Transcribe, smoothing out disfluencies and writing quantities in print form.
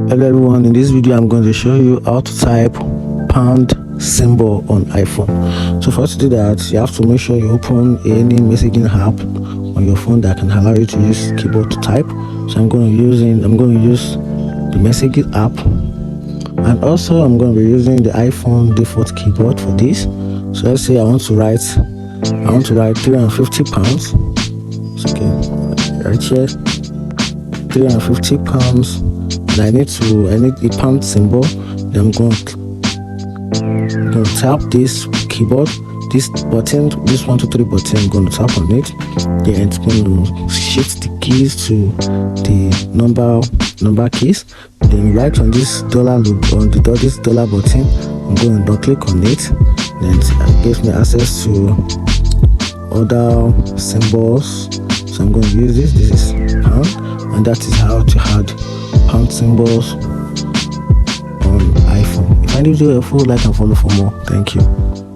Hello everyone, in this video I'm going to show you how to type pound symbol on iPhone. So for us to do that, you have to make sure you open any messaging app on your phone that can allow you to use keyboard to type. So I'm going to use the messaging app, and also I'm going to be using the iPhone default keyboard for this. So let's say I want to write 350 pounds. So, okay, right here, 350 pounds. And I need a pound symbol. Then I'm going to tap this keyboard, this button, this 1 2 3 button. I'm going to tap on it. Then it's going to shift the keys to the number keys. Then right on this dollar button, I'm going to double click on it. Then it gives me access to other symbols. So I'm going to use this. This is pound, and that is how to add pound symbols on iPhone. If I need you helpful, like and follow for more. Thank you.